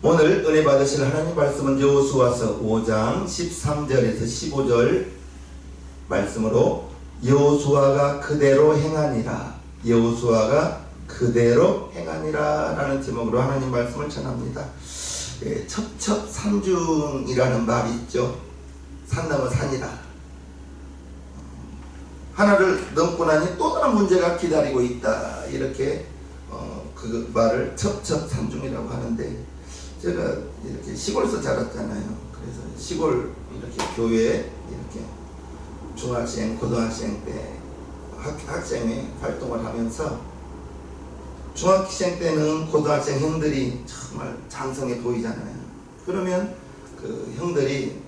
오늘 은혜 받으실 하나님 말씀은 여호수아서 5장 13절에서 15절 말씀으로 여호수아가 그대로 행하니라, 여호수아가 그대로 행하니라 라는 제목으로 하나님 말씀을 전합니다. 첩첩산중이라는 말이 있죠. 산 넘어 산이라. 하나를 넘고 나니 또 다른 문제가 기다리고 있다, 이렇게 그 말을 첩첩산중이라고 하는데, 제가 이렇게 시골에서 자랐잖아요. 그래서 시골 이렇게 교회에 이렇게 중학생, 고등학생 때 학생회 활동을 하면서, 중학생 때는 고등학생 형들이 정말 장성해 보이잖아요. 그러면 그 형들이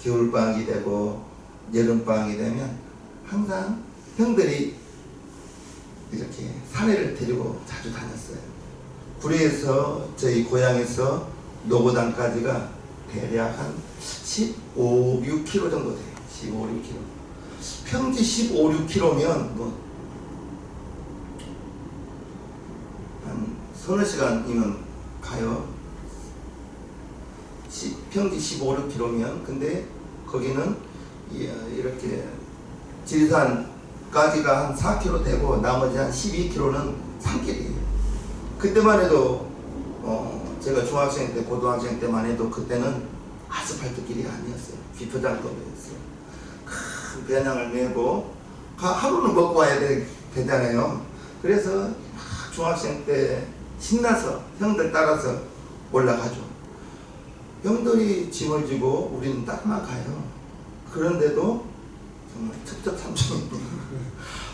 겨울방학이 되고 여름방학이 되면 항상 형들이 이렇게 사내를 데리고 자주 다녔어요. 구리에서 저희 고향에서 노고단까지가 대략 한 15, 6km 정도 돼요. 15, 6km. 평지 15, 6km면 뭐 한 서너 시간이면 가요. 평지 15, 6km면. 근데 거기는 이렇게 지리산까지가 한 4km 되고 나머지 한 12km는 산길이에요. 그때만 해도 제가 중학생 때, 고등학생 때만 해도 그때는 아스팔트 길이 아니었어요. 비포장도로였어요. 큰 배낭을 메고 하루는 먹고 와야 되잖아요. 그래서 중학생 때 신나서 형들 따라서 올라가죠. 형들이 짐을 지고 우리는 따라만 가요. 그런데도 정말 첩첩산중입니다.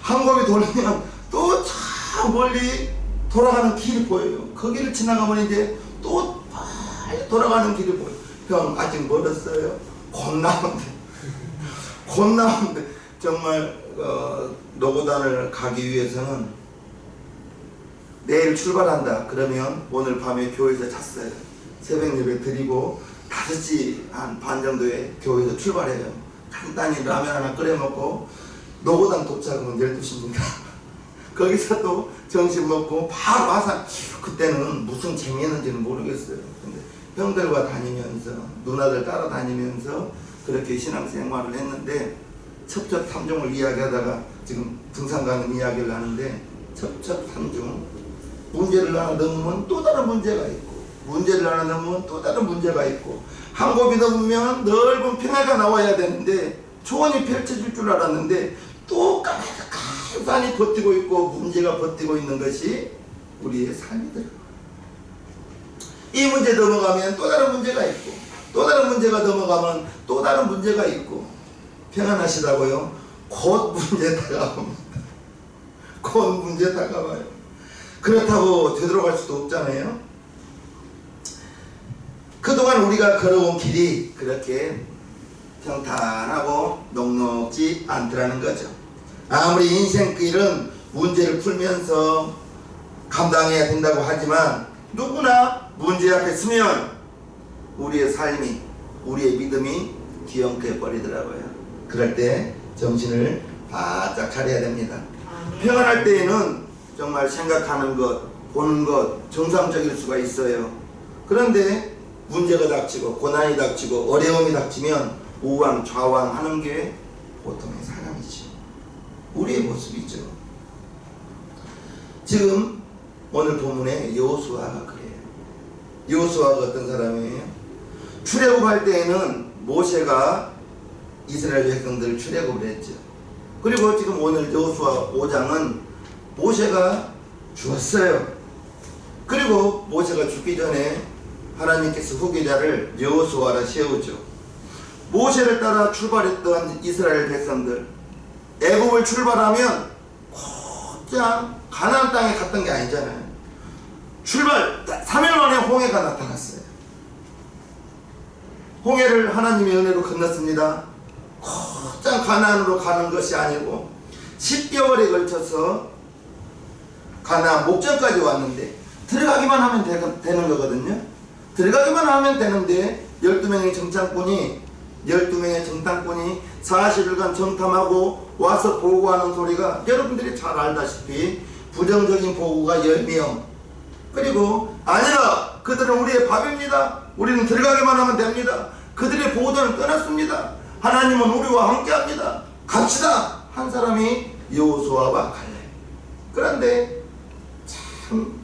한 곱이 돌면 또 저 멀리 돌아가는 길이 보여요. 거기를 지나가면 이제 또 빨리 돌아가는 길이 보여요. 형 아직 멀었어요. 곧 나오는데 정말 노고단을 가기 위해서는 내일 출발한다 그러면 오늘 밤에 교회에서 잤어요. 새벽 예배 드리고 5시 한 반 정도에 교회에서 출발해요. 간단히 라면 하나 끓여 먹고 노고단 도착하면 12시입니다. 거기서 또 점심 먹고 바로 와서, 그때는 무슨 재미였는지는 모르겠어요. 근데 형들과 다니면서, 누나들 따라다니면서 그렇게 신앙생활을 했는데, 첩첩산중을 이야기하다가 지금 등산 가는 이야기를 하는데, 첩첩산중, 문제를 하나 넘으면 또 다른 문제가 있고, 문제를 하나 넘으면 또 다른 문제가 있고, 한 곱이 넘으면 넓은 평야가 나와야 되는데 초원이 펼쳐질 줄 알았는데 또 산이 버티고 있고 문제가 버티고 있는 것이 우리의 삶이더라고요. 이 문제 넘어가면 또 다른 문제가 있고, 또 다른 문제가 넘어가면 또 다른 문제가 있고, 평안하시다고요? 곧 문제 다가옵니다. 곧 문제 다가와요. 그렇다고 되돌아갈 수도 없잖아요. 그동안 우리가 걸어온 길이 그렇게 평탄하고 녹록지 않더라는 거죠. 아무리 인생길은 문제를 풀면서 감당해야 된다고 하지만 누구나 문제 앞에 서면 우리의 삶이, 우리의 믿음이 뒤엉켜 버리더라고요. 그럴 때 정신을 바짝 차려야 됩니다. 평안할 때에는 정말 생각하는 것, 보는 것 정상적일 수가 있어요. 그런데 문제가 닥치고 고난이 닥치고 어려움이 닥치면 우왕 좌왕 하는 게 보통의 사람이죠. 우리의 모습이죠. 지금 오늘 본문에 여호수아가 그래요. 여호수아가 어떤 사람이에요? 출애굽할 때에는 모세가 이스라엘 백성들을 출애굽을 했죠. 그리고 지금 오늘 여호수아 5장은 모세가 죽었어요. 그리고 모세가 죽기 전에 하나님께서 후계자를 여호수아라 세우죠. 모세를 따라 출발했던 이스라엘 백성들, 애굽을 출발하면 곧장 가나안 땅에 갔던 게 아니잖아요. 출발 3일 만에 홍해가 나타났어요. 홍해를 하나님의 은혜로 건넜습니다. 곧장 가나안으로 가는 것이 아니고 10개월에 걸쳐서 가나안 목전까지 왔는데, 들어가기만 하면 되는 거거든요. 들어가기만 하면 되는데 12명의 정탐꾼이 40일간 정탐하고 와서 보고하는 소리가 여러분들이 잘 알다시피 부정적인 보고가 10명, 그리고 아니라 그들은 우리의 밥입니다. 우리는 들어가기만 하면 됩니다. 그들의 보호자는 떠났습니다. 하나님은 우리와 함께합니다. 갑시다. 한 사람이 여호수아와 갈렙. 그런데 참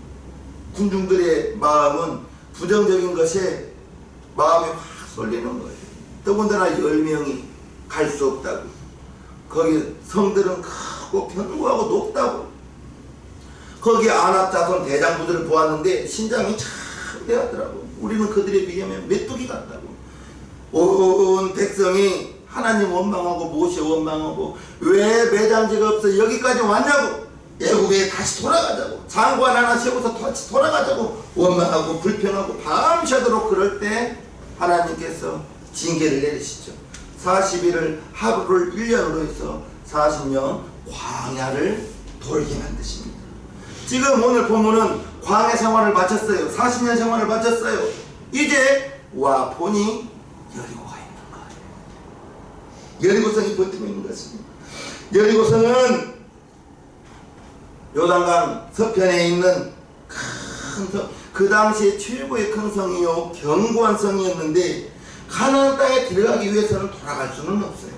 군중들의 마음은 부정적인 것에 마음이 확 쏠리는 거예요. 더군다나 10명이 갈 수 없다고. 거기 성들은 크고 견고하고 높다고. 거기 아낙 자손 대장부들을 보았는데 신장이 참 대하더라고. 우리는 그들에 비하면 메뚜기 같다고. 온 백성이 하나님 원망하고 모세 원망하고 왜 매장지가 없어 여기까지 왔냐고. 애굽에 다시 돌아가자고. 장관 하나 세워서 다시 돌아가자고 원망하고 불평하고 밤새도록 그럴 때 하나님께서 징계를 내리시죠. 40일을 하루를 1년으로 해서 40년 광야를 돌게 만드십니다. 지금 오늘 본문은 광야 생활을 마쳤어요. 40년 생활을 마쳤어요. 이제 와 보니 여리고가 있는 거예요. 여리고성이 버티고 있는 것입니다. 여리고성은 요단강 서편에 있는 큰 성, 그 당시에 최고의 큰 성이요 견고한 성이었는데 가나안 땅에 들어가기 위해서는 돌아갈 수는 없어요.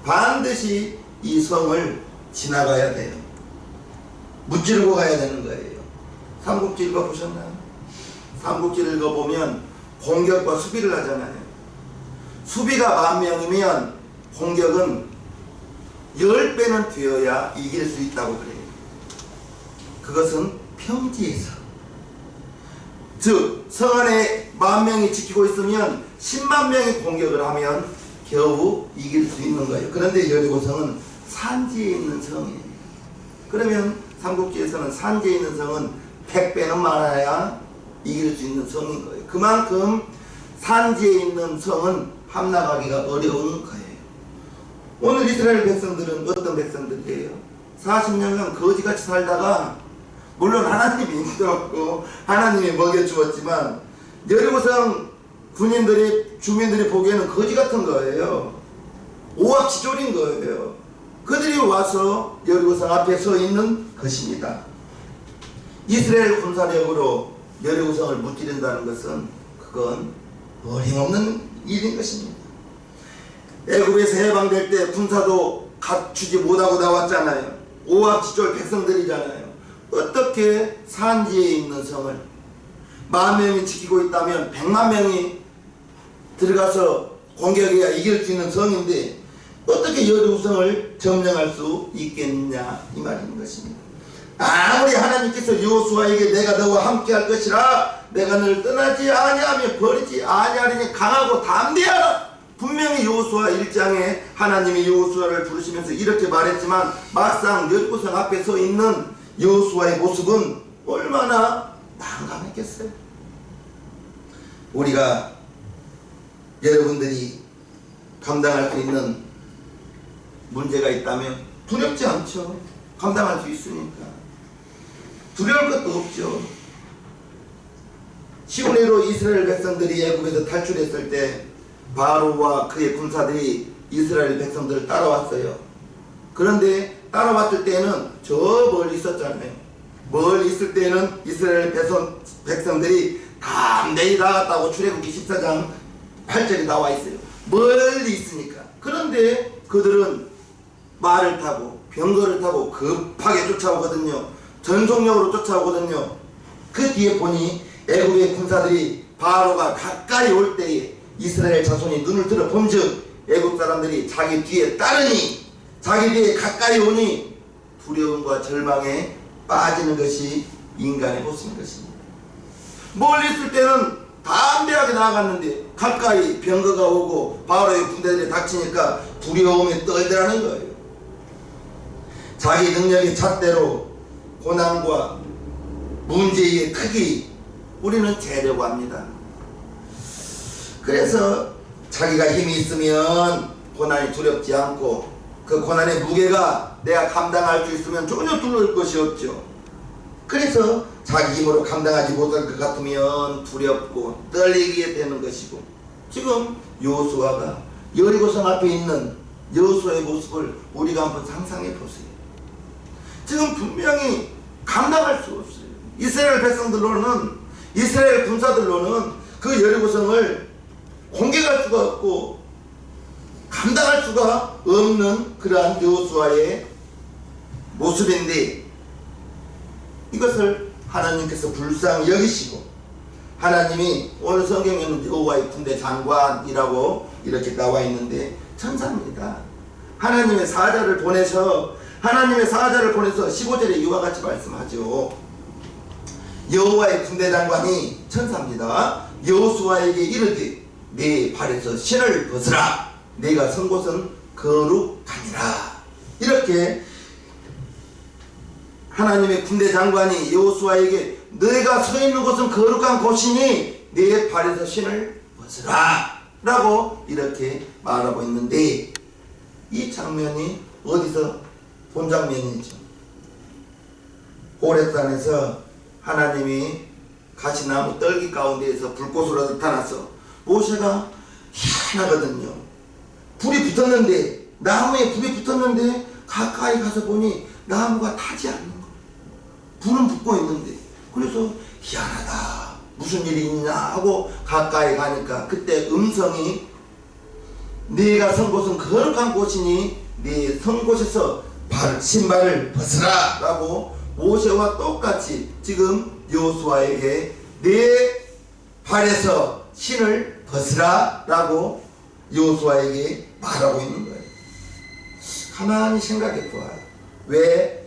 반드시 이 성을 지나가야 돼요. 무찌르고 가야 되는 거예요. 삼국지 읽어보셨나요? 삼국지 읽어보면 공격과 수비를 하잖아요. 수비가 10,000명이면 공격은 10배는 되어야 이길 수 있다고 그래요. 그것은 평지에서, 즉 성 안에 10,000명이 지키고 있으면 10만 명이 공격을 하면 겨우 이길 수 있는 거예요. 그런데 여리고성은 산지에 있는 성이에요. 그러면 삼국지에서는 산지에 있는 성은 100배는 많아야 이길 수 있는 성인 거예요. 그만큼 산지에 있는 성은 함락하기가 어려운 거예요. 오늘 이스라엘 백성들은 어떤 백성들이에요? 40년간 거지같이 살다가 물론 하나님이 인도했고 하나님이 먹여주었지만 여리고성 군인들이 주민들이 보기에는 거지 같은 거예요. 오합지졸인 거예요. 그들이 와서 여리고성 앞에 서 있는 것입니다. 이스라엘 군사력으로 여리고성을 무찌른다는 것은 그건 어림없는 일인 것입니다. 애굽에서 해방될 때 군사도 갖추지 못하고 나왔잖아요. 오합지졸 백성들이잖아요. 어떻게 산지에 있는 성을 10,000명이 지키고 있다면 100만 명이 들어가서 공격해야 이길 수 있는 성인데 어떻게 여리고성을 점령할 수 있겠냐 이 말인 것입니다. 아무리 하나님께서 여호수아에게 내가 너와 함께 할 것이라 내가 너를 떠나지 아니하며 버리지 아니하리니 강하고 담대하라. 분명히 여호수아 1장에 하나님이 여호수아를 부르시면서 이렇게 말했지만 막상 여리고성 앞에 서 있는 여호수아의 모습은 얼마나 난감했겠어요. 우리가 여러분들이 감당할 수 있는 문제가 있다면 두렵지 않죠. 감당할 수 있으니까 두려울 것도 없죠. 시온으로 이스라엘 백성들이 애굽에서 탈출했을 때 바로와 그의 군사들이 이스라엘 백성들을 따라왔어요. 그런데 따라왔을 때는 저 멀리 있었잖아요. 멀리 있을 때는 이스라엘 백성들이 담대히 나갔다고 출애굽기 14장 8절이 나와 있어요. 멀리 있으니까. 그런데 그들은 말을 타고 병거를 타고 급하게 쫓아오거든요. 전속력으로 쫓아오거든요. 그 뒤에 보니 애굽의 군사들이 바로가 가까이 올 때에 이스라엘 자손이 눈을 들어 본즉 애굽 사람들이 자기 뒤에 따르니 자기 뒤에 가까이 오니 두려움과 절망에 빠지는 것이 인간의 모습인 것입니다. 멀리 있을 때는 담대하게 나아갔는데 가까이 병거가 오고 바로의 군대들이 닥치니까 두려움에 떨더라는 거예요. 자기 능력의 잣대로 고난과 문제의 크기 우리는 재려고 합니다. 그래서 자기가 힘이 있으면 고난이 두렵지 않고 그 고난의 무게가 내가 감당할 수 있으면 전혀 두려울 것이 없죠. 그래서 자기 힘으로 감당하지 못할 것 같으면 두렵고 떨리게 되는 것이고, 지금 여호수아가 여리고성 앞에 있는 여호수아의 모습을 우리가 한번 상상해 보세요. 지금 분명히 감당할 수 없어요. 이스라엘 백성들로는 이스라엘 군사들로는 그 여리고성을 공격할 수가 없고 감당할 수가 없는 그러한 여호수아의 모습인데, 이것을 하나님께서 불쌍히 여기시고, 하나님이 오늘 성경에는 여호와의 군대 장관이라고 이렇게 나와 있는데 천사입니다. 하나님의 사자를 보내서 15절에 이와 같이 말씀하죠. 여호와의 군대 장관이 천사입니다. 여호수아에게 이르되 네 발에서 신을 벗으라. 네가 선 곳은 거룩하니라. 이렇게 하나님의 군대 장관이 여호수아에게 너희가 서 있는 곳은 거룩한 곳이니 네 발에서 신을 벗으라 라고 이렇게 말하고 있는데, 이 장면이 어디서 본 장면이죠? 호렙산에서 하나님이 가시나무 떨기 가운데에서 불꽃으로 나타나서 모세가 희한하거든요. 불이 붙었는데, 나무에 불이 붙었는데 가까이 가서 보니 나무가 타지 않는 거. 불은 붙고 있는데, 그래서 희한하다, 무슨 일이 있냐 하고 가까이 가니까 그때 음성이 네가 선 곳은 거룩한 곳이니 네 선 곳에서 신발을 벗으라 라고 모세와 똑같이 지금 여호수아에게 네 발에서 신을 벗으라 라고 여호수아에게 말하고 있는 거예요. 가만히 생각해 보아요. 왜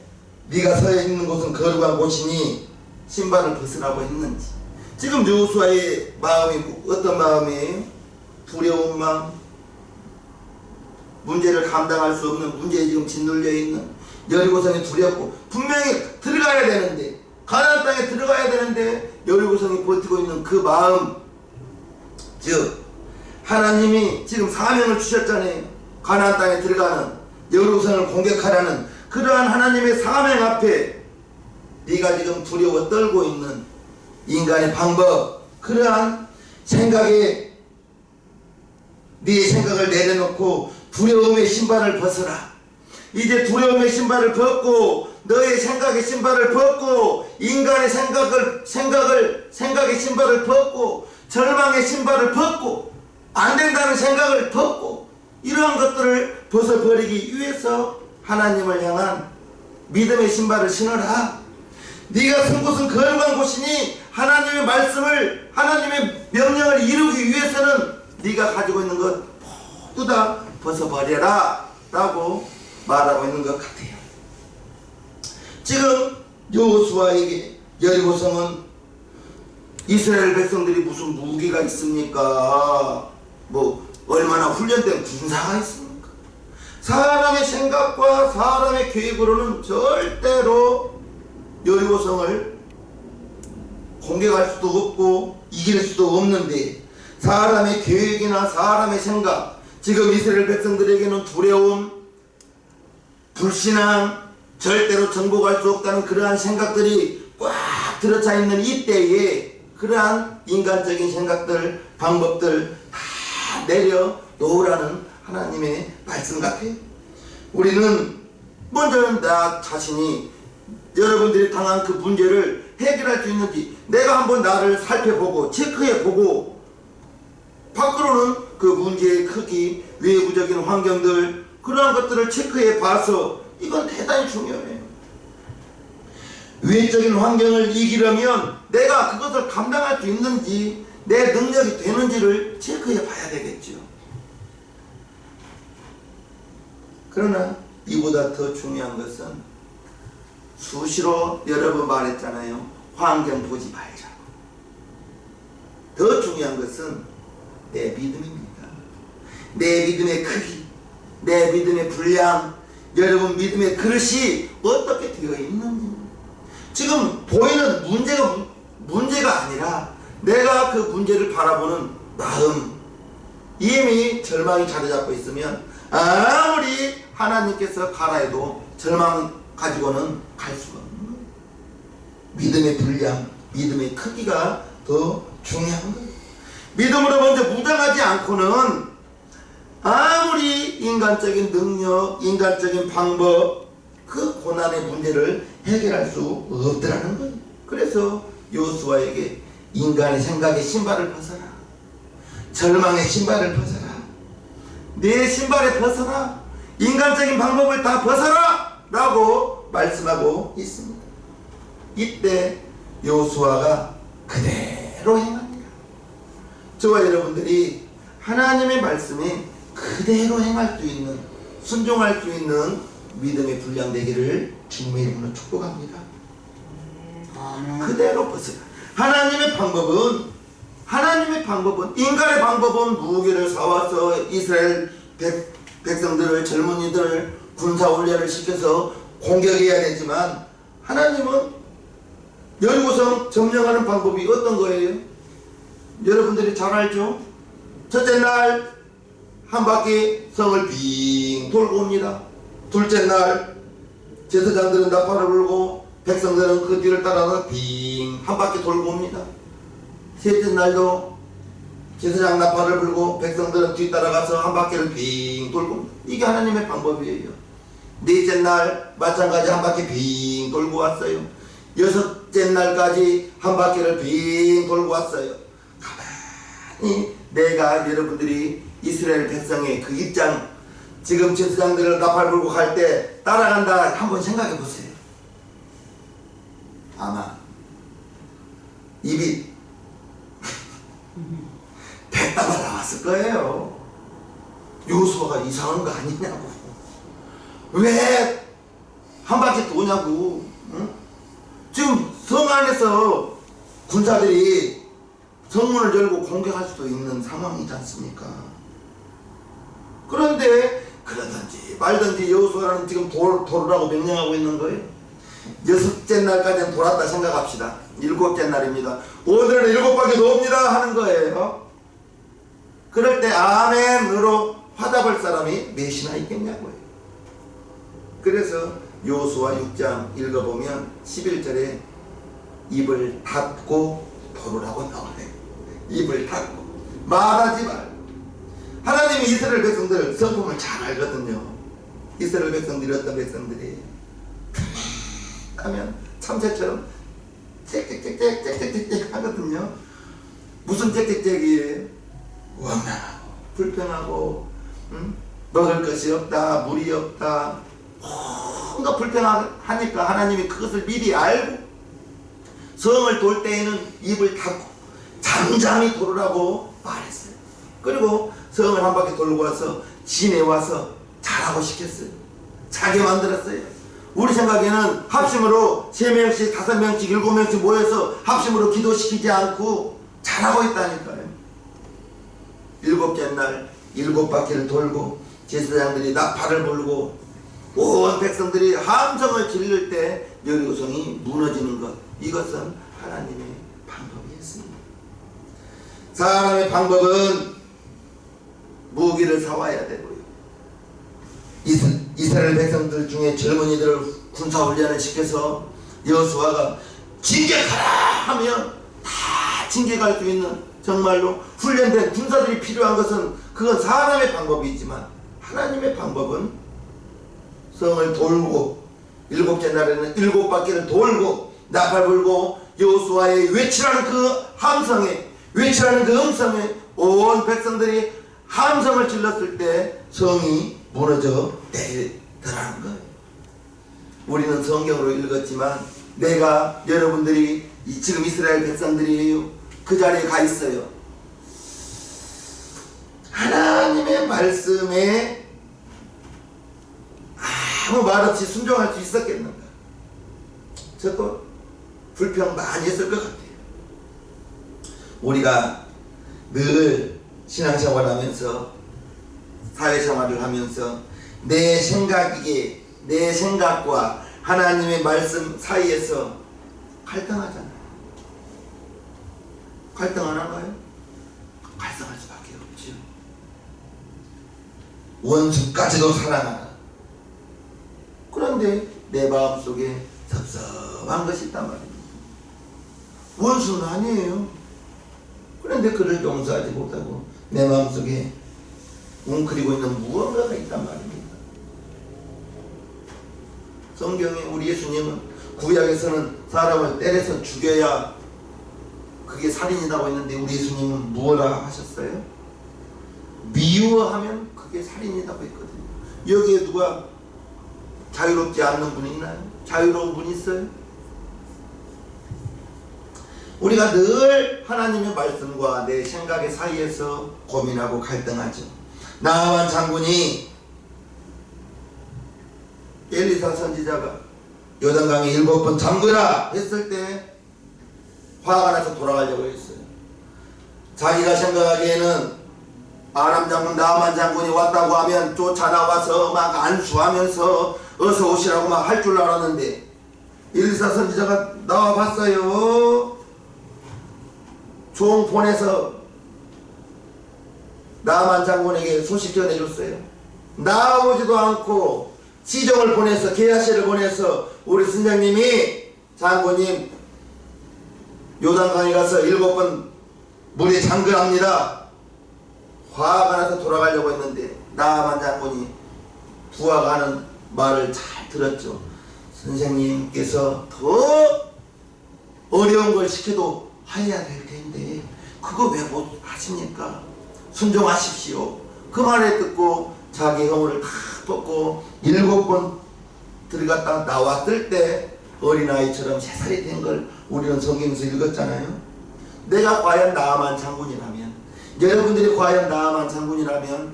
네가 서 있는 곳은 거룩한 곳이니 신발을 벗으라고 했는지. 지금 여호수아의 마음이 어떤 마음이에요? 두려운 마음, 문제를 감당할 수 없는 문제에 지금 짓눌려 있는 여리고성이 두렵고, 분명히 들어가야 되는데, 가나안 땅에 들어가야 되는데 여리고성이 버티고 있는 그 마음, 즉 하나님이 지금 사명을 주셨잖아요. 가나안 땅에 들어가는, 여리고성을 공격하라는 그러한 하나님의 사명 앞에 네가 지금 두려워 떨고 있는 인간의 방법, 그러한 생각에 네 생각을 내려놓고 두려움의 신발을 벗어라. 이제 두려움의 신발을 벗고 너의 생각의 신발을 벗고 인간의 생각의 신발을 벗고 절망의 신발을 벗고 안 된다는 생각을 벗고 이러한 것들을 벗어버리기 위해서 하나님을 향한 믿음의 신발을 신어라. 네가 선 곳은 거룩한 곳이니 하나님의 말씀을, 하나님의 명령을 이루기 위해서는 네가 가지고 있는 것 모두 다 벗어버려라 라고 말하고 있는 것 같아요. 지금 여호수아에게 여리고성은 이스라엘 백성들이 무슨 무기가 있습니까? 뭐 얼마나 훈련된 군사가 있습니까? 사람의 생각과 사람의 계획으로는 절대로 여리고성을 공격할 수도 없고 이길 수도 없는데, 사람의 계획이나 사람의 생각, 지금 이스라엘 백성들에게는 두려움, 불신앙, 절대로 정복할 수 없다는 그러한 생각들이 꽉 들어차 있는 이때에 그러한 인간적인 생각들, 방법들 다 내려놓으라는 하나님의 말씀 같아요. 우리는 먼저는 나 자신이 여러분들이 당한 그 문제를 해결할 수 있는지 내가 한번 나를 살펴보고 체크해보고, 밖으로는 그 문제의 크기, 외부적인 환경들, 그러한 것들을 체크해봐서 이건 대단히 중요해요. 외적인 환경을 이기려면 내가 그것을 감당할 수 있는지, 내 능력이 되는지를 체크해봐야 되겠죠. 그러나 이보다 더 중요한 것은, 수시로 여러 번 말했잖아요. 환경 보지 말자고. 더 중요한 것은 내 믿음입니다. 내 믿음의 크기, 내 믿음의 분량, 여러분 믿음의 그릇이 어떻게 되어 있는지. 지금 보이는 문제가 아니라 내가 그 문제를 바라보는 마음. 이미 절망이 자리 잡고 있으면 아무리 하나님께서 가라 해도 절망 가지고는 갈 수가 없는 거예요. 믿음의 분량, 믿음의 크기가 더 중요한 거예요. 믿음으로 먼저 무장하지 않고는 아무리 인간적인 능력, 인간적인 방법, 그 고난의 문제를 해결할 수 없더라는 거예요. 그래서 여호수아에게 인간의 생각의 신발을 벗어라. 절망의 신발을 벗어라. 내 신발에 벗어라. 인간적인 방법을 다 벗어라 라고 말씀하고 있습니다. 이때 여호수아가 그대로 행합니다. 저와 여러분들이 하나님의 말씀에 그대로 행할 수 있는, 순종할 수 있는 믿음의 분량 되기를 주님의 이름으로 축복합니다. 그대로 벗어라. 하나님의 방법은 인간의 방법은 무기를 사와서 이스라엘 백성들을, 젊은이들을 군사훈련을 시켜서 공격해야 되지만, 하나님은 여리고성 점령하는 방법이 어떤 거예요? 여러분들이 잘 알죠? 첫째 날 한 바퀴 성을 빙 돌고 옵니다. 둘째 날 제사장들은 나팔을 불고 백성들은 그 뒤를 따라서 빙 한 바퀴 돌고 옵니다. 셋째 날도 제사장 나팔을 불고 백성들은 뒤 따라가서 한 바퀴를 빙 돌고 옵니다. 이게 하나님의 방법이에요. 넷째 날 마찬가지 한 바퀴 빙 돌고 왔어요. 여섯째 날까지 한 바퀴를 빙 돌고 왔어요. 가만히 내가 여러분들이 이스라엘 백성의 그 입장, 지금 제사장들을 나팔 불고 갈 때 따라간다 한번 생각해 보세요. 아마 입이 대따발 나왔을 거예요. 여호수아가 이상한 거 아니냐고, 왜 한 바퀴 도냐고. 응? 지금 성 안에서 군사들이 성문을 열고 공격할 수도 있는 상황이지 않습니까? 그런데 그러든지 말든지 여호수아는 지금 돌으라고 명령하고 있는 거예요. 여섯째 날까지는 돌았다 생각합시다. 일곱째 날입니다. 오늘은 일곱 바퀴도 옵니다 하는 거예요. 그럴 때 아멘으로 화답할 사람이 몇이나 있겠냐고요. 그래서 여호수아 6장 읽어보면 11절에 입을 닫고 돌으라고 나오네요. 입을 닫고 말하지 말고. 하나님이 이스라엘 백성들 성품을 잘 알거든요. 이스라엘 백성들이 어떤 백성들이 하면 참새처럼 짹짹짹짹짹짹짹 하거든요. 무슨 짹짹짹이에요? 원망하고 불평하고, 먹을 것이 없다, 물이 없다, 뭔가 불평하니까 하나님이 그것을 미리 알고 성을 돌 때에는 입을 닫고 잠잠히 돌으라고 말했어요. 그리고 성을 한 바퀴 돌고 와서 지내와서 잘하고 시켰어요. 자기 만들었어요. 우리 생각에는 합심으로 3명씩 5명씩 7명씩 모여서 합심으로 기도시키지 않고 잘하고 있다니까요. 일곱째 날 7바퀴를 돌고 제사장들이 나팔을 불고 온 백성들이 함성을 지를 때 여리고성이 무너지는 것, 이것은 하나님의 방법이었습니다. 사람의 방법은 무기를 사와야 되고요. 이스라엘 백성들 중에 젊은이들을 군사훈련을 시켜서 여호수아가 진격하라 하면 다 진격할 수 있는 정말로 훈련된 군사들이 필요한 것은 그건 사람의 방법이지만, 하나님의 방법은 성을 돌고 7째 날에는 7바퀴를 돌고 나팔 불고 여호수아의 외치라는 그 함성에, 외치라는 그 음성에 온 백성들이 함성을 질렀을 때 성이 무너져 내리더라는 거예요. 우리는 성경으로 읽었지만 내가 여러분들이 지금 이스라엘 백성들이에요. 그 자리에 가 있어요. 하나님의 말씀에 아무 말 없이 순종할 수 있었겠는가? 저도 불평 많이 했을 것 같아요. 우리가 늘 신앙생활 하면서 사회생활을 하면서 내 생각과 하나님의 말씀 사이에서 갈등하잖아요. 갈등 안 한가요? 갈등할 수밖에 없죠. 원수까지도 사랑하라. 그런데 내 마음속에 섭섭한 것이 있단 말입니다. 원수는 아니에요. 그런데 그를 용서하지 못하고 내 마음속에 웅크리고 있는 무언가가 있단 말입니다. 성경에 우리 예수님은 구약에서는 사람을 때려서 죽여야 그게 그게 살인이라고 했는데 우리 예수님은 무엇라 하셨어요? 미워하면 그게 살인이라고 했거든요. 여기에 누가 자유롭지 않는 분이 있나요? 자유로운 분이 있어요? 우리가 늘 하나님의 말씀과 내 생각의 사이에서 고민하고 갈등하죠. 나아만 장군이 엘리사 선지자가 요단강에 7번 잠그라 했을 때 화가 나서 돌아가려고 했어요. 자기가 생각하기에는 아람 장군 나아만 장군이 왔다고 하면 쫓아나와서 막 안수하면서 어서 오시라고 막 할 줄 알았는데 엘리사 선지자가 나와 봤어요. 종 보내서 나아만 장군에게 소식 전해줬어요. 나오지도 않고 시정을 보내서 게하시를 보내서 우리 선장님이 장군님 요단강에 가서 7번 물에 잠그랍니다. 화가 나서 돌아가려고 했는데 나아만 장군이 부하가 하는 말을 잘 들었죠. 선생님께서 더 어려운 걸 시켜도 해야 될 텐데 그거 왜 못 하십니까? 순종하십시오. 그 말에 듣고 자기 허물을 다 벗고 7번 들어갔다 나왔을 때 어린아이처럼 3살이 된 걸 우리는 성경에서 읽었잖아요. 내가 과연 나아만 장군이라면, 여러분들이 과연 나아만 장군이라면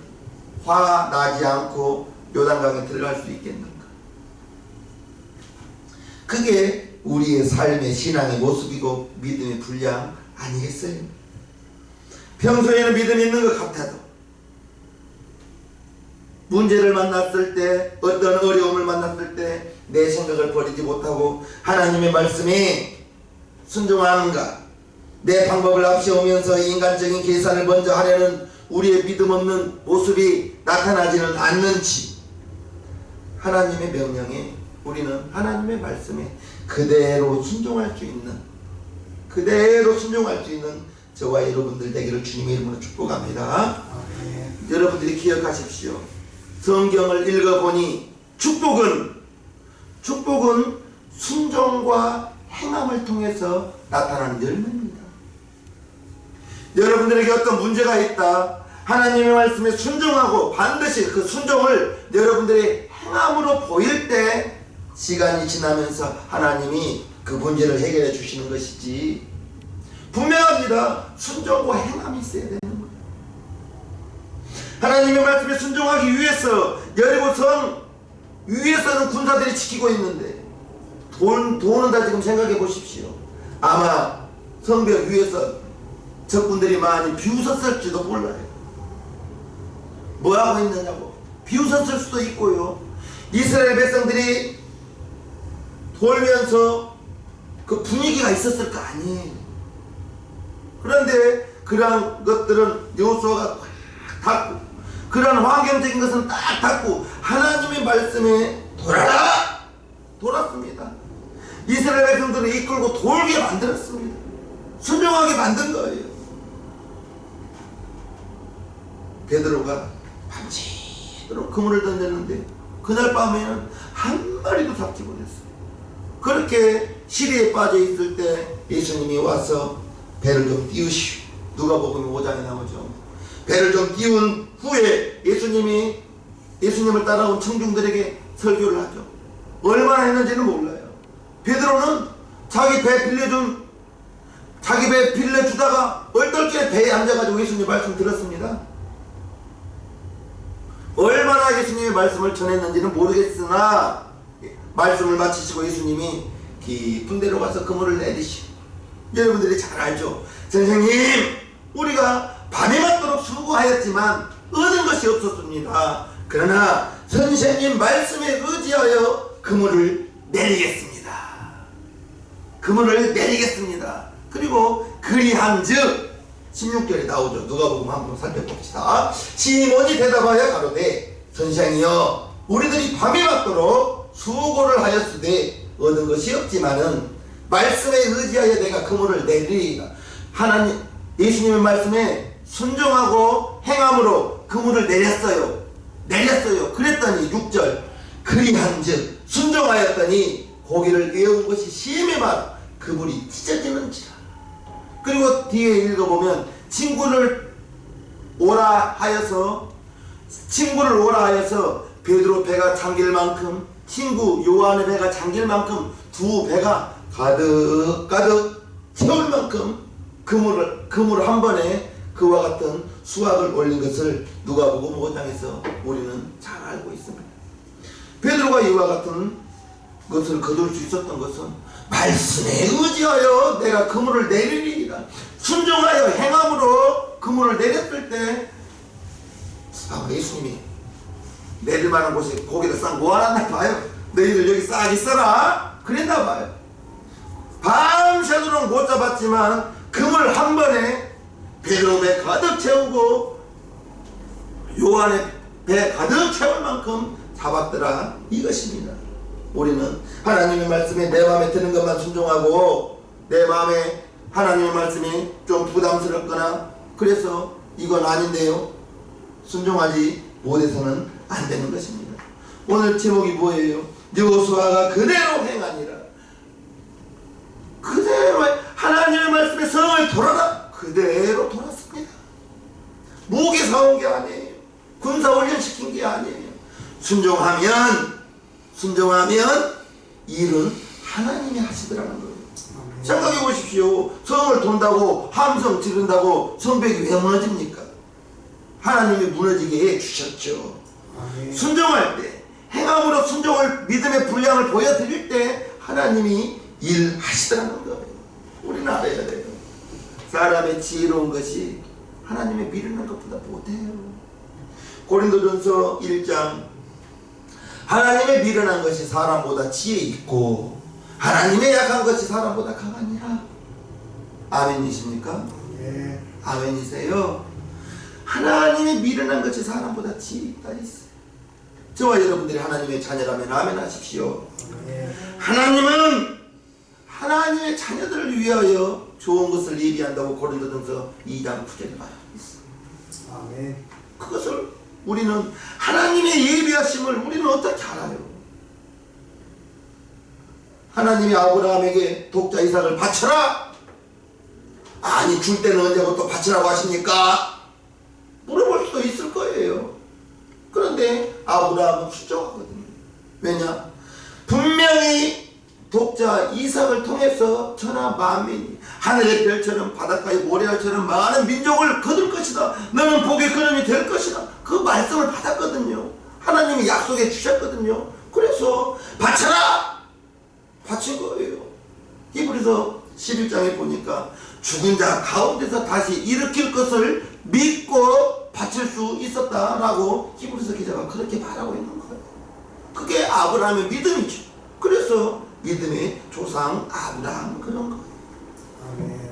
화 나지 않고 요단강에 들어갈 수 있겠는가? 그게 우리의 삶의 신앙의 모습이고 믿음의 분량 아니겠어요? 평소에는 믿음이 있는 것 같아도 문제를 만났을 때, 어떤 어려움을 만났을 때 내 생각을 버리지 못하고 하나님의 말씀에 순종하는가? 내 방법을 앞세우면서 인간적인 계산을 먼저 하려는 우리의 믿음 없는 모습이 나타나지는 않는지, 하나님의 명령에 우리는 하나님의 말씀에 그대로 순종할 수 있는, 그대로 순종할 수 있는 저와 여러분들 되기를 주님의 이름으로 축복합니다. 여러분들이 기억하십시오. 성경을 읽어보니 축복은 순종과 행함을 통해서 나타나는 열매입니다. 여러분들에게 어떤 문제가 있다, 하나님의 말씀에 순종하고 반드시 그 순종을 여러분들의 행함으로 보일 때 시간이 지나면서 하나님이 그 문제를 해결해 주시는 것이지, 분명합니다. 순종과 행함이 있어야 되는 거예요. 하나님의 말씀에 순종하기 위해서 여리고성 위에서는 군사들이 지키고 있는데 도는 다 지금 생각해 보십시오. 아마 성벽 위에서 적군들이 많이 비웃었을지도 몰라요. 뭐하고 있느냐고 비웃었을 수도 있고요. 이스라엘 백성들이 돌면서 그 분위기가 있었을 거 아니에요. 그런데 그러한 것들은 여호수아가 딱 닫고, 그러한 환경적인 것은 딱 닫고 하나님의 말씀에 돌았습니다. 이스라엘 백성들을 이끌고 돌게 만들었습니다. 순종하게 만든 거예요. 베드로가 밤새도록 그물을 던졌는데 그날 밤에는 한 마리도 잡지 못했어요. 그렇게 시리에 빠져 있을 때 예수님이 와서 배를 좀 띄우시오. 누가복음 5장에 나오죠. 배를 좀 띄운 후에 예수님을 따라온 청중들에게 설교를 하죠. 얼마나 했는지는 몰라요. 베드로는 자기 배 빌려주다가 얼떨결에 배에 앉아가지고 예수님 말씀 들었습니다. 얼마나 예수님의 말씀을 전했는지는 모르겠으나 말씀을 마치시고 예수님이 깊은 데로 가서 그물을 내리시고, 여러분들이 잘 알죠. 선생님, 우리가 밤에 맞도록 수고하였지만 얻은 것이 없었습니다. 그러나 선생님 말씀에 의지하여 그물을 내리겠습니다. 그물을 내리겠습니다. 그리고 그리한즉 16절에 나오죠. 누가복음 한번 살펴봅시다. 시몬이 대답하여 가로되 선생이여, 우리들이 밤에 맞도록 수고를 하였으되 얻은 것이 없지만은 말씀에 의지하여 내가 그물을 내리리이다. 하나님 예수님의 말씀에 순종하고 행함으로 그물을 내렸어요. 그랬더니 6절 그리한즉 순종하였더니 고기를 깨운 것이 심히 많아 그물이 찢어지는지라. 그리고 뒤에 읽어보면 친구를 오라 하여서 베드로 배가 잠길 만큼, 친구 요한의 배가 잠길 만큼 두 배가 가득 채울 만큼 그물을 한 번에 그와 같은 수확을 올린 것을 누가복음 5장에서 우리는 잘 알고 있습니다. 베드로가 이와 같은 것을 거둘 수 있었던 것은 말씀에 의지하여 내가 그물을 내리리이다. 순종하여 행함으로 그물을 내렸을 때 예수님이 내릴 만한 곳에 고기를 싹 모아놨나 봐요. 너희들 여기 싹 있어라 그랬나 봐요. 밤새도록 못 잡았지만 그물 한 번에 베드로 배 가득 채우고 요한의 배 가득 채울 만큼 잡았더라 이것입니다. 우리는 하나님의 말씀에 내 마음에 드는 것만 순종하고 내 마음에 하나님의 말씀이 좀 부담스럽거나 그래서 이건 아닌데요 순종하지 못해서는 안 되는 것입니다. 오늘 제목이 뭐예요? 여호수아가 그대로 행하니라. 그대로 하나님의 말씀에 성을 돌아라. 그대로 돌았습니다. 무기 사온 게 아니에요. 군사훈련 시킨 게 아니에요. 순종하면 일은 하나님이 하시더라는 거예요. 생각해 보십시오. 성을 돈다고 함성 지른다고 성벽이 왜 무너집니까? 하나님이 무너지게 해주셨죠. 순종할 때 행함으로 순종을 믿음의 분량을 보여드릴 때 하나님이 일하시더라는 거예요. 우리는 알아야 돼요. 사람의 지혜로운 것이 하나님의 미루는 것보다 못해요. 고린도전서 1장 하나님의 미련한 것이 사람보다 지혜 있고 하나님의 약한 것이 사람보다 강하니라. 아멘이십니까? 네. 아멘이세요? 하나님의 미련한 것이 사람보다 지혜 있다 있어요. 저와 여러분들이 하나님의 자녀라면 아멘 하십시오. 네. 하나님은 하나님의 자녀들을 위하여 좋은 것을 예비한다고 고린도전서 2장 9절에 말하고 있어요. 아멘. 그것을 우리는 하나님의 예비하심을 우리는 어떻게 알아요? 하나님이 아브라함에게 독자 이삭을 바쳐라. 아니 줄 때는 언제고 또 바치라고 하십니까? 물어볼 수도 있을 거예요. 그런데 아브라함은 순종하거든요. 왜냐? 분명히 독자 이삭을 통해서 천하 만민이 하늘의 별처럼 바닷가의 모래알처럼 많은 민족을 거둘 것이다. 너는 복의 근원이 될 것이다. 그 말씀을 받았거든요. 하나님이 약속해 주셨거든요. 그래서 바쳐라! 바친 거예요. 히브리서 11장에 보니까 죽은 자 가운데서 다시 일으킬 것을 믿고 바칠 수 있었다라고 히브리서 기자가 그렇게 말하고 있는 거예요. 그게 아브라함의 믿음이죠. 그래서 믿음의 조상 아브라함 그런 거예요. 아멘.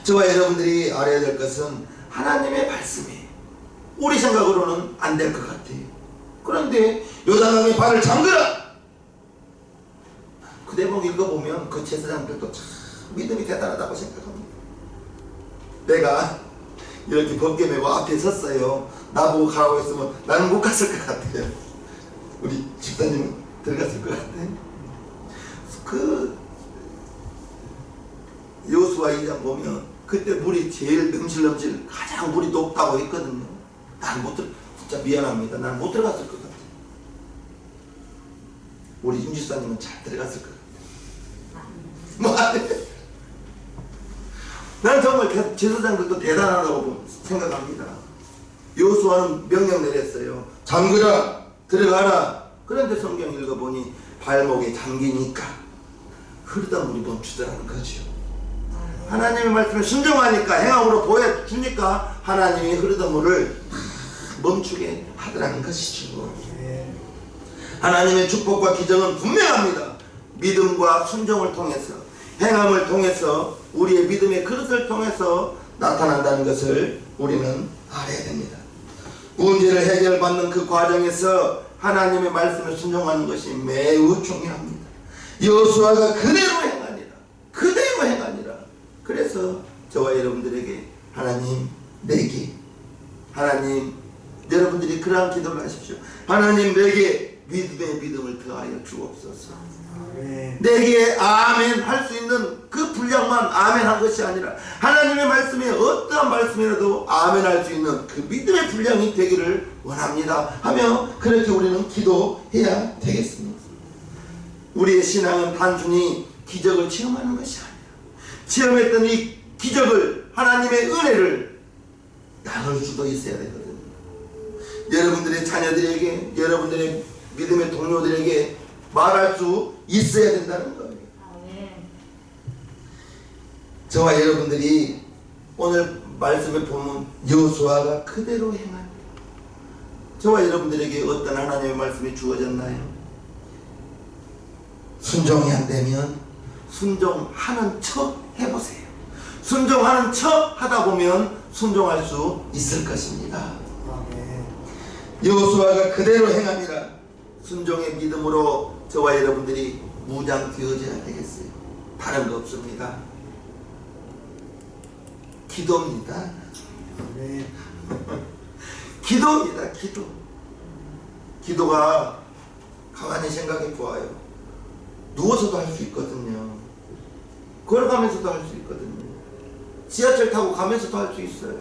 저와 여러분들이 알아야 될 것은 하나님의 말씀이 우리 생각으로는 안 될 것 같아요. 그런데 요단강에 발을 잠그라. 그 대목 읽어보면 그 제사장들도 참 믿음이 대단하다고 생각합니다. 내가 이렇게 번개 메고 앞에 섰어요. 나보고 가라고 했으면 나는 못 갔을 것 같아요. 우리 집사님은 들어갔을 것 같아요. 그 여호수아 2장 보면 그때 물이 제일 넘실넘실 가장 물이 높다고 했거든요. 난 못 진짜 미안합니다. 난 못 들어갔을 것 같아요. 우리 임지사님은 잘 들어갔을 것 같아요. 나는 정말 제사장들도 대단하다고 생각합니다. 여호수아는 명령 내렸어요. 잠그라, 들어가라. 그런데 성경 읽어보니 발목에 잠기니까 흐르던 물이 멈추더라는 거죠. 하나님의 말씀을 순종하니까 행함으로 보여주니까 하나님이 흐르던 물을 멈추게 하더라는 것이죠. 하나님의 축복과 기적은 분명합니다. 믿음과 순종을 통해서 행함을 통해서 우리의 믿음의 그릇을 통해서 나타난다는 것을 우리는 알아야 됩니다. 문제를 해결받는 그 과정에서 하나님의 말씀을 순종하는 것이 매우 중요합니다. 여호수아가 그대로 행하니라. 그대로 행하니라. 그래서 저와 여러분들에게 하나님 내게 하나님 여러분들이 그러한 기도를 하십시오. 하나님 내게 믿음의 믿음을 더하여 주옵소서. 아멘. 내게 아멘 할 수 있는 그 분량만 아멘 한 것이 아니라 하나님의 말씀에 어떠한 말씀이라도 아멘 할 수 있는 그 믿음의 분량이 되기를 원합니다 하며 그렇게 우리는 기도해야 되겠습니다. 우리의 신앙은 단순히 기적을 체험하는 것이 아니라 체험했던 이 기적을 하나님의 은혜를 나눌 수도 있어야 되거든요. 여러분들의 자녀들에게 여러분들의 믿음의 동료들에게 말할 수 있어야 된다는 거예요. 저와 여러분들이 오늘 말씀에 보면 여호수아가 그대로 행합니다. 저와 여러분들에게 어떤 하나님의 말씀이 주어졌나요? 순종이 안 되면 순종하는 척 해보세요. 순종하는 척 하다 보면 순종할 수 있을 것입니다. 아멘. 여호수아가 그대로 행함이라 순종의 믿음으로 저와 여러분들이 무장되어져야 되겠어요. 다른 거 없습니다. 기도입니다. 아멘. 기도입니다. 기도. 기도가 가만히 생각해 보아요. 누워서도 할 수 있거든요. 걸어가면서도 할 수 있거든요. 지하철 타고 가면서도 할 수 있어요.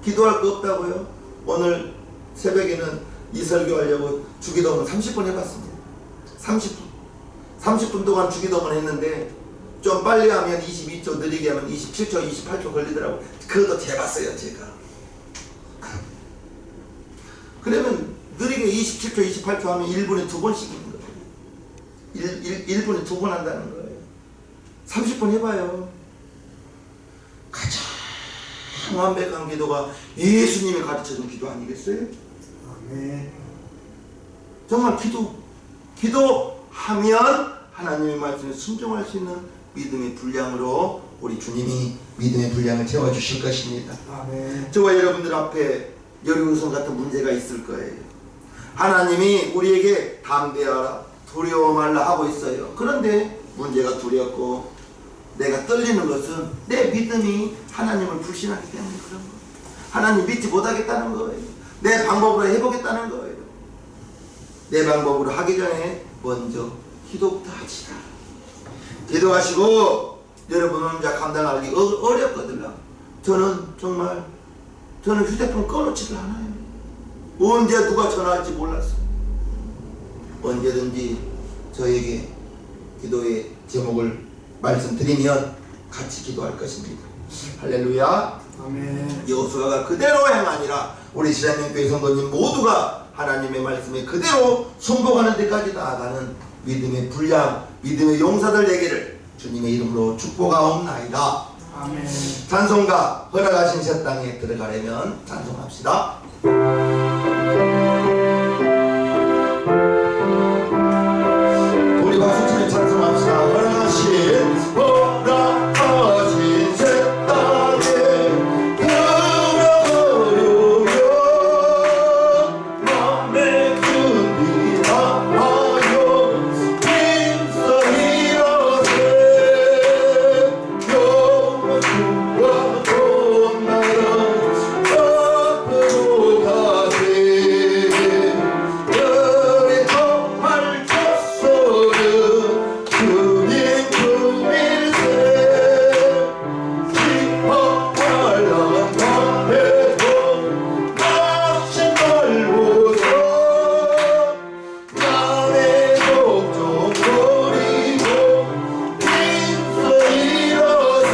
기도할 거 없다고요? 오늘 새벽에는 이 설교하려고 주기도문 30분 해봤습니다. 30분 동안 주기도문 했는데 좀 빨리 하면 22초, 느리게 하면 27초, 28초 걸리더라고요. 그것도 재봤어요, 제가. 그러면 느리게 27초, 28초 하면 1분에 2번씩인 거예요. 1분에 2번 한다는 거예요. 30분 해봐요. 가장 완벽한 기도가 예수님이 가르쳐준 기도 아니겠어요? 아멘. 정말 기도하면 하나님의 말씀에 순종할 수 있는 믿음의 분량으로 우리 주님이 믿음의 분량을 채워주실 것입니다. 아멘. 저와 여러분들 앞에 여리고성 같은 문제가 있을 거예요. 하나님이 우리에게 담대하라, 두려워 말라 하고 있어요. 그런데 문제가 두렵고 내가 떨리는 것은 내 믿음이 하나님을 불신하기 때문에 그런 거예요. 하나님 믿지 못하겠다는 거예요. 내 방법으로 해보겠다는 거예요. 내 방법으로 하기 전에 먼저 기도부터 하시라. 기도하시고 여러분 혼자 감당하기 어렵거든요. 저는 휴대폰 꺼놓지도 않아요. 언제 누가 전화할지 몰랐어요. 언제든지 저에게 기도의 제목을 말씀드리면 같이 기도할 것입니다. 할렐루야. 아멘. 여호수아가 그대로 행하니라. 우리 시장님교회 성도님 모두가 하나님의 말씀에 그대로 순복하는 데까지 나아가는 믿음의 분량, 믿음의 용사들 되기를 주님의 이름으로 축복하옵나이다. 아멘. 찬송가 허락하신 새 땅에 들어가려면 찬송합시다.